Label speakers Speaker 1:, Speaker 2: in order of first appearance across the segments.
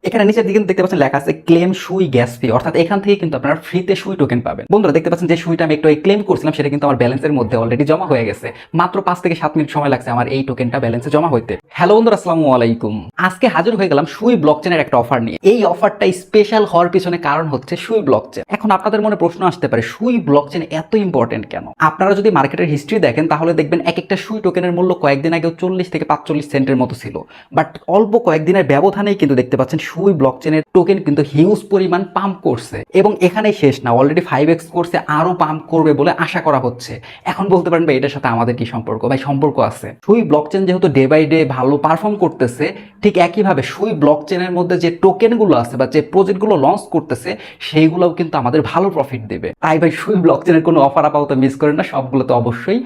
Speaker 1: এখানে নিচের দিকে দেখতে পাচ্ছেন লেখা আছে ক্লেম সুই গ্যাস ফি, অর্থাৎ এখান থেকে কিন্তু আপনারা ফ্রিতে সুই টোকেন পাবেন। বন্ধুরা দেখতে পাচ্ছেন যে সুইটা আমি একটু ক্লেম করছিলাম সেটা কিন্তু আমার ব্যালেন্সের মধ্যে অলরেডি জমা হয়ে গেছে। মাত্র 5 থেকে 7 মিনিট সময় লাগছে আমার এই টোকেনটা ব্যালেন্সে জমা হইতে। হ্যালো বন্ধুরা, আসসালামু আলাইকুম। আজকে হাজির হয়ে গেলাম সুই ব্লকচেনের একটা অফার নিয়ে। এই অফারটা স্পেশাল হওয়ার পিছনে কারণ হচ্ছে সুই ব্লকচেন। এখন আপনাদের মনে প্রশ্ন আসতে পারে সুই ব্লকচেন এত ইম্পর্টেন্ট কেন? আপনারা যদি মার্কেটের হিস্ট্রি দেখেন তাহলে দেখবেন এক একটা সুই টোকেনের মূল্য কয়েকদিন আগেও 40 থেকে 45 সেন্টের মতো ছিল, বাট অল্প কয়েকদিনের ব্যবধানেই কিন্তু দেখতে পাচ্ছেন সুই ব্লকচেনের টোকেন কিন্তু হিউজ পরিমাণ পাম্প করছে এবং এখানেই শেষ না, অলরেডি 5x করছে, আরো পাম্প করবে বলে আশা করা হচ্ছে। এখন বলতে পারেন ভাই এটার সাথে আমাদের কি সম্পর্ক? ভাই সম্পর্ক আছে। সুই ব্লকচেন যেহেতু ডে বাই ডে ভালো পারফর্ম করতেছে, ঠিক একইভাবে সুই ব্লকচেনের মধ্যে যে টোকেনগুলো আছে বা যে প্রজেক্টগুলো লঞ্চ করতেছে সেইগুলোও কিন্তু আমাদের ভালো প্রফিট দেবে। তাই ভাই সুই ব্লকচেনের কোনো অফার আপাতত মিস করেন না, সবগুলো তো অবশ্যই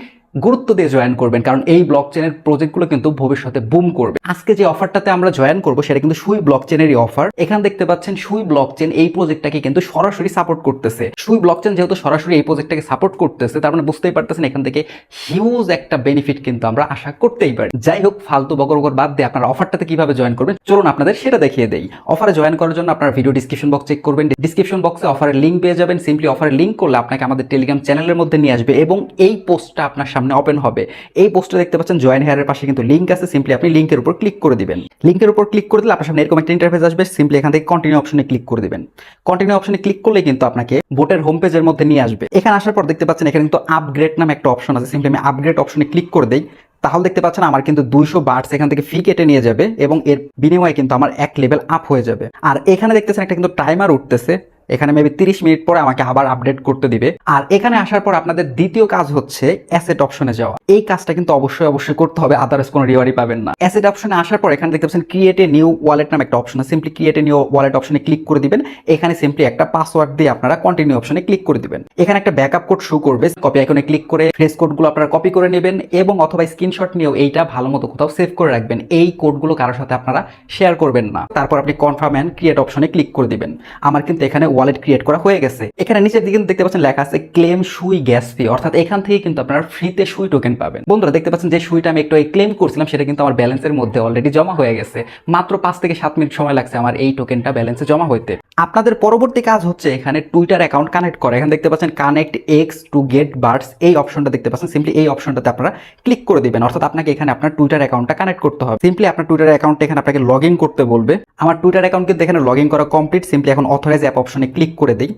Speaker 1: গুরুত্ব দিয়ে জয়েন করবেন, কারণ এই ব্লকচেনের প্রজেক্টগুলো কিন্তু ভবিষ্যতে বুম করবে। আজকে যে অফারটাতে আমরা জয়েন করব সেটা কিন্তু সুই ব্লকচেনেরই অফার। এখানে দেখতে পাচ্ছেন সুই ব্লকচেন এই প্রজেক্টটাকে কিন্তু সরাসরি সাপোর্ট করতেছে। সুই ব্লকচেন যেহেতু সরাসরি এই প্রজেক্টটাকে সাপোর্ট করতেছে, তার মানে বুঝতেই পারতেছেন এখান থেকে হিউজ একটা বেনিফিট কিন্তু আমরা আশা করতেই পারি। যাই হোক, ফালতু বকর বাদ দিয়ে আপনারা অফারটাতে কিভাবে জয়েন করবেন চলুন আপনাদের সেটা দেখিয়ে দেই। অফারে জয়েন করার জন্য আপনারা ভিডিও ডিসক্রিপশন বক্স চেক করবেন। ডিসক্রিপশন বক্সে অফারের লিঙ্ক পেয়ে যাবেন। সিম্পলি অফারের লিঙ্ক করলে আপনাকে আমাদের টেলিগ্রাম চ্যানেলের মধ্যে নিয়ে আসবে এবং এই পোস্টটা আপনার সামনে ওপেন হবে। এই পোস্টে দেখতে পাচ্ছেন জয়েন হেয়ারের পাশে কিন্তু লিঙ্ক আছে, সিম্পলি আপনি লিঙ্কের উপর ক্লিক করে দিবেন। লিঙ্কের উপর ক্লিক করে দিলে আপনার সামনে এরকম একটা ইন্টারফেস আসবে। সিম্পলি এখান থেকে কন্টিনিউ অপশনে ক্লিক করে দিবেন। কন্টিনিউ অপশনে ক্লিক করলে কিন্তু আপনাকে বোটের হোম পেজের মধ্যে নিয়ে আসবে। এখানে আসার পর দেখতে পাচ্ছেন এখানে কিন্তু আপগ্রেড নামে একটা অপশন আছে। সিম্পলি আমি আপগ্রেড অপশনে ক্লিক করে দেই, তাহলে দেখতে পাচ্ছেন আমার কিন্তু 200 বার্ডস এখান থেকে ফি কেটে নিয়ে যাবে এবং এর বিনিময়ে কিন্তু আমার এক লেভেল আপ হয়ে যাবে। আর এখানে দেখতেছেন একটা কিন্তু টাইমার উঠতেছে, এখানে মেবি 30 মিনিট পরে আমাকে আবার আপডেট করতে দিবে। আর এখানে আসার পর আপনাদের দ্বিতীয় কাজ হচ্ছে অ্যাসেট অপশনে যাওয়া। এই কাজটা কিন্তু অবশ্যই করতে হবে, আদারওয়াইজ কোনো রিওয়ার্ডই পাবেন না। অ্যাসেট অপশনে আসার পর এখানে দেখতে পাচ্ছেন ক্রিয়েট এ নিউ ওয়ালেট নামে একটা অপশন আছে। Simply create a new wallet অপশনে ক্লিক করে দিবেন। এখানে সিম্পলি একটা পাসওয়ার্ড দিয়ে আপনারা কন্টিনিউ অপশনে ক্লিক করে দিবেন। এখানে একটা ব্যাকআপ কোড শো করবে, কপি আইকনে ক্লিক করে ফ্রেশ কোডগুলো আপনারা কপি করে নেবেন এবং অথবা স্ক্রিনশট নিয়েও এইটা ভালো মতো কোথাও সেভ করে রাখবেন। এই কোডগুলো কারোর সাথে আপনারা শেয়ার করবেন না। তারপর আপনি কনফার্ম এন্ড ক্রিয়েট অপশনে ক্লিক করে দিবেন। আমার কিন্তু এখানে ওয়ালেট ক্রিয়েট করা হয়ে গেছে। এখানে নিচের দিকে দেখতে পাচ্ছেন লেখা আছে ক্লেম সুই গ্যাস ফি, অর্থাৎ এখান থেকে কিন্তু আপনারা ফ্রিতে সুই টোকেন পাবেন। বন্ধুরা দেখতে পাচ্ছেন যে সুইটা আমি একটু ক্লেম করছিলাম সেটা কিন্তু আমার ব্যালেন্সের মধ্যে অলরেডি জমা হয়ে গেছে। মাত্র 5 থেকে 7 মিনিট সময় লাগছে আমার এই টোকেনটা ব্যালেন্সে জমা হইতে। আপনাদের পরবর্তী কাজ হচ্ছে এখানে টুইটার অ্যাকাউন্ট কানেক্ট করা। এখানে দেখতে পাচ্ছেন connect x to get birds, এই অপশনটা দেখতে পাচ্ছেন। সিম্পলি এই অপশনটাতে আপনারা ক্লিক করে দিবেন, অর্থাৎ আপনাকে এখানে আপনার টুইটার অ্যাকাউন্টটা কানেক্ট করতে হবে। সিম্পলি আপনার টুইটার অ্যাকাউন্টে এখানে আপনাকে লগ ইন করতে বলবে। আমার টুইটার অ্যাকাউন্ট কিন্তু এখানে লগ ইন করা কমপ্লিট। সিম্পলি এখন অথরাইজ অ্যাপ অপশনে ক্লিক করে দিই।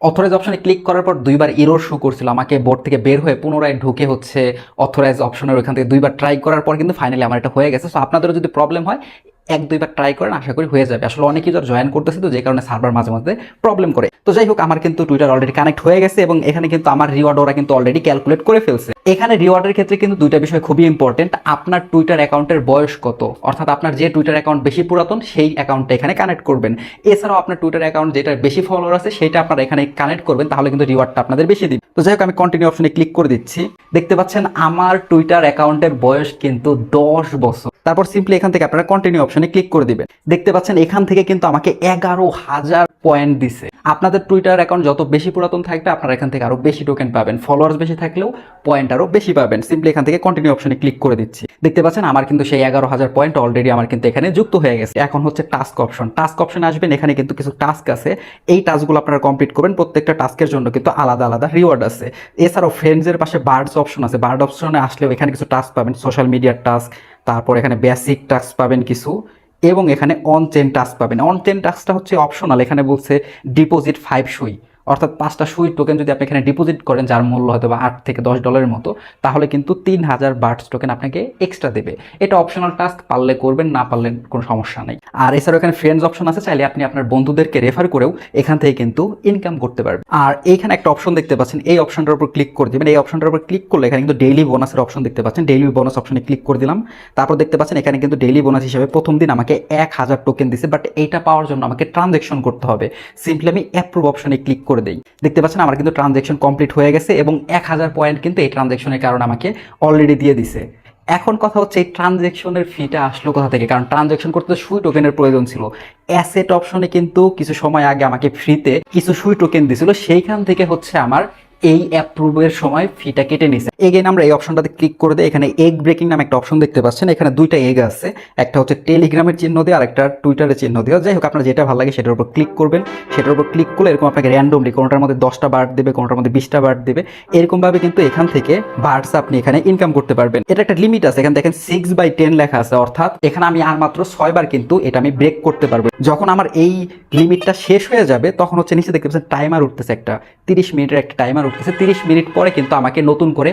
Speaker 1: অথরাইজ অপশনে ক্লিক করার পর দুইবার এরর শো করছিল, আমাকে বোর্ড থেকে বের হয়ে পুনরায় ঢুকে হচ্ছে অথরাইজ অপশনের ওখান থেকে দুইবার ট্রাই করার পর কিন্তু ফাইনালি আমার এটা হয়ে গেছে। সো আপনাদেরও যদি প্রবলেম হয় 1-2বার ট্রাই করেন, আশা করি হয়ে যাবে। আসলে অনেক ইউজার জয়েন করতেছে তো যে কারণে সার্ভার মাঝে মাঝে প্রবলেম করে। তো যাই হোক, আমার কিন্তু টুইটার অলরেডি কানেক্ট হয়ে গেছে এবং এখানে কিন্তু আমার রিওয়ার্ড ওরা কিন্তু অলরেডি ক্যালকুলেট করে ফেলছে। এখানে রিওয়ার্ডের ক্ষেত্রে কিন্তু দুইটা বিষয় খুবই ইম্পর্টেন্ট। আপনার টুইটার অ্যাকাউন্টের বয়স কত, অর্থাৎ আপনার যে টুইটার অ্যাকাউন্ট বেশি পুরাতন সেই অ্যাকাউন্টটা এখানে কানেক্ট করবেন। এছাড়াও আপনার টুইটার অ্যাকাউন্ট যেটা বেশি ফলোয়ার আছে সেটা আপনারা এখানে কানেক্ট করবেন, তাহলে কিন্তু রিওয়ার্ডটা আপনাদের বেশি দিবে। তো যাই হোক, আমি কন্টিনিউ অপশনে ক্লিক করে দিচ্ছি। দেখতে পাচ্ছেন আমার টুইটার অ্যাকাউন্টের বয়স কিন্তু 10 বছর। তারপর সিম্পলি এখান থেকে আপনারা কন্টিনিউ অপশনে ক্লিক করে দিবেন। দেখতে পাচ্ছেন এখান থেকে কিন্তু আমাকে 11,000 পয়েন্ট দিছে। আপনাদের টুইটার অ্যাকাউন্ট যত বেশি পুরাতন থাকবে আপনারা এখান থেকে আরো বেশি টোকেন পাবেন, ফলোয়ার্স বেশি থাকলেও পয়েন্ট আরো বেশি পাবেন। সিম্পলি এখান থেকে কন্টিনিউ অপশনে ক্লিক করে দিচ্ছি। দেখতে পাচ্ছেন আমার কিন্তু সেই 11,000 পয়েন্ট অলরেডি আমার কিন্তু এখানে যুক্ত হয়ে গেছে। এখন হচ্ছে টাস্ক অপশন। টাস্ক অপশনে আসবেন, এখানে কিন্তু কিছু টাস্ক আছে। এই টাস্কগুলো আপনারা কমপ্লিট করবেন। প্রত্যেকটা টাস্কের জন্য কিন্তু আলাদা আলাদা রিওয়ার্ড আছে। এছাড়াও ফ্রেন্ডসের পাশে বার্ডস অপশন আছে। বার্ড অপশনে আসলেও এখানে কিছু টাস্ক পাবেন, সোশ্যাল মিডিয়ার টাস্ক, তারপর এখানে বেসিক টাস্ক পাবেন কিছু, এবং এখানে অন চেন টাস্ক পাবেন। অন চেন টাস্কটা হচ্ছে অপশনাল। এখানে বলছে ডিপোজিট 5 সুই, অর্থাৎ 5টা সুই টোকেন যদি আপনি এখানে ডিপোজিট করেন যার মূল্য হয়তো বা $8 থেকে $10 মতো, তাহলে কিন্তু 3000 বার্ডস টোকেন আপনাকে এক্সট্রা দেবে। এটা অপশনাল টাস্ক, পারলে করবেন, না পারলে কোনো সমস্যা নেই। আর এছাড়াও এখানে ফ্রেন্ডস অপশন আছে, চাইলে আপনি আপনার বন্ধুদেরকে রেফার করেও এখান থেকে কিন্তু ইনকাম করতে পারবেন। আর এইখানে একটা অপশন দেখতে পাচ্ছেন, এই অপশনটার উপর ক্লিক করে দেবেন। এই অপশনটার উপর ক্লিক করলে এখানে কিন্তু ডেইলি বোনাসের অপশন দেখতে পাচ্ছেন। ডেইলি বোনাস অপশনে ক্লিক করে দিলাম। তারপর দেখতে পাচ্ছেন এখানে কিন্তু ডেইলি বোনাস হিসেবে প্রথম দিন আমাকে 1000 টোকেন দিছে, বাট এইটা পাওয়ার জন্য আমাকে ট্রানজ্যাকশন করতে হবে। সিম্পলি আমি অ্যাপ্রুভ অপশনে ক্লিক করে দেই। দেখতে পাচ্ছেন আমার কিন্তু ট্রানজ্যাকশন কমপ্লিট হয়ে গেছে এবং 1000 পয়েন্ট কিন্তু এই ট্রানজ্যাকশনের কারণে আমাকে অলরেডি দিয়ে দিছে। এখন কথা হচ্ছে এই ট্রানজ্যাকশনের ফিটা আসলো কোথা থেকে? কারণ ট্রানজ্যাকশন করতে সুই টোকেনের প্রয়োজন ছিল। অ্যাসেট অপশনে কিন্তু কিছু সময় আগে আমাকে ফ্রিতে কিছু সুই টোকেন দিছিল, সেইখান থেকে হচ্ছে আমার এই অ্যাপ্রুভের সময় ফিটা কেটে নিছে। এগেন আমরা এই অপশনটাতে ক্লিক করে দিই, এখানে এগ ব্রেকিং নামে একটা অপশন দেখতে পাচ্ছেন, এখানে দুইটা এগ আছে, একটা হচ্ছে টেলিগ্রামের চিহ্ন দিয়ে আর একটা টুইটারের চিহ্ন দিয়ে। যাই হোক আপনার যেটা ভালো লাগে সেটার উপর ক্লিক করবেন, সেটার উপর ক্লিক করলে এরকম আপনাকে র্যান্ডমলি কোনোটার মধ্যে 10টা বার্ড দেবে, কোনোটার মধ্যে 20টা বার্ড দেবে, এরকমভাবে কিন্তু এখান থেকে বার্ডস আপনি এখানে ইনকাম করতে পারবেন। এটা একটা লিমিট আছে, এখানে দেখেন 6/10 লেখা আছে, অর্থাৎ এখানে আমি আর মাত্র 6 বার কিন্তু এটা আমি ব্রেক করতে পারবো। যখন আমার এই লিমিটটা শেষ হয়ে যাবে তখন হচ্ছে নিচে দেখতে পাচ্ছেন টাইমার উঠতেছে, একটা 30 মিনিটের একটা টাইমার উঠতেছে। 30 মিনিট পরে কিন্তু আমাকে নতুন করে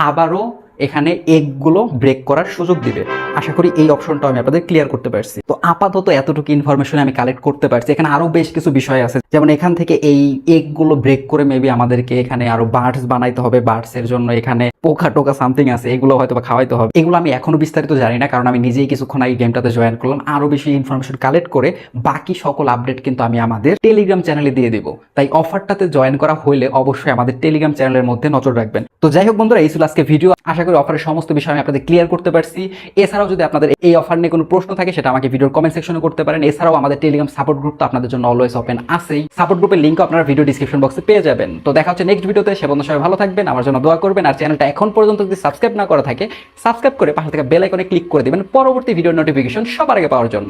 Speaker 1: আবারও এখানে এগগুলো ব্রেক করার সুযোগ দিবে। আশা করি এই অপশনটা আমি আপনাদের ক্লিয়ার করতে পারছি। তো আপাতত এতটুকু ইনফরমেশন আমি কালেক্ট করতে পারছি। এখানে আরো বেশ কিছু বিষয় আছে, যেমন এখান থেকে এই এগগুলো ব্রেক করে মেবি আমাদেরকে এখানে আরো বার্ডস বানাইতে হবে, বার্ডস এর জন্য এখানে পোকা টোকা সামথিং আছে, এগুলো হয়তো বা খাওয়াইতে হবে। এগুলো আমি এখনো বিস্তারিত জানি না, কারণ আমি নিজেই কিছুক্ষণ আগে গেমটাতে জয়েন করলাম। আরো বেশি ইনফরমেশন কালেক্ট করে বাকি সকল আপডেট কিন্তু আমি আমাদের টেলিগ্রাম চ্যানেলে দিয়ে দেবো। তাই অফারটাতে জয়েন করা হলে অবশ্যই আমাদের টেলিগ্রাম চ্যানেলের মধ্যে নজর রাখবেন। তো যাই হোক বন্ধুরা, এই ছিল আজকে ভিডিও। আশা করি অফারের সমস্ত বিষয় আমি আপনাদের ক্লিয়ার করতে পারছি। এছাড়াও যদি আপনাদের এই অফার নিয়ে কোনো প্রশ্ন থাকে সেটা আমাকে ভিডিওর কমেন্ট সেকশনে করতে পারেন। এছাড়াও আমাদের টেলিগ্রাম সাপোর্ট গ্রুপ তো আপনাদের জন্য অলওয়েজ ওপেন আছেই। সাপোর্ট গ্রুপের লিঙ্কও আপনারা ভিডিও ডিসক্রিপশন বক্সে পেয়ে যাবেন। তো দেখা হচ্ছে নেক্সট ভিডিওতে। সে বন্ধু সবাই ভালো থাকবেন, আমার জন্য দোয়া করবেন। আর চ্যানেলটা এখন পর্যন্ত যদি সাবস্ক্রাইব না করা থাকে, সাবস্ক্রাইব করে পাশে থেকে বেল আইকনে ক্লিক করে দিবেন পরবর্তী ভিডিওর নোটিফিকেশন সবার আগে পাওয়ার জন্য।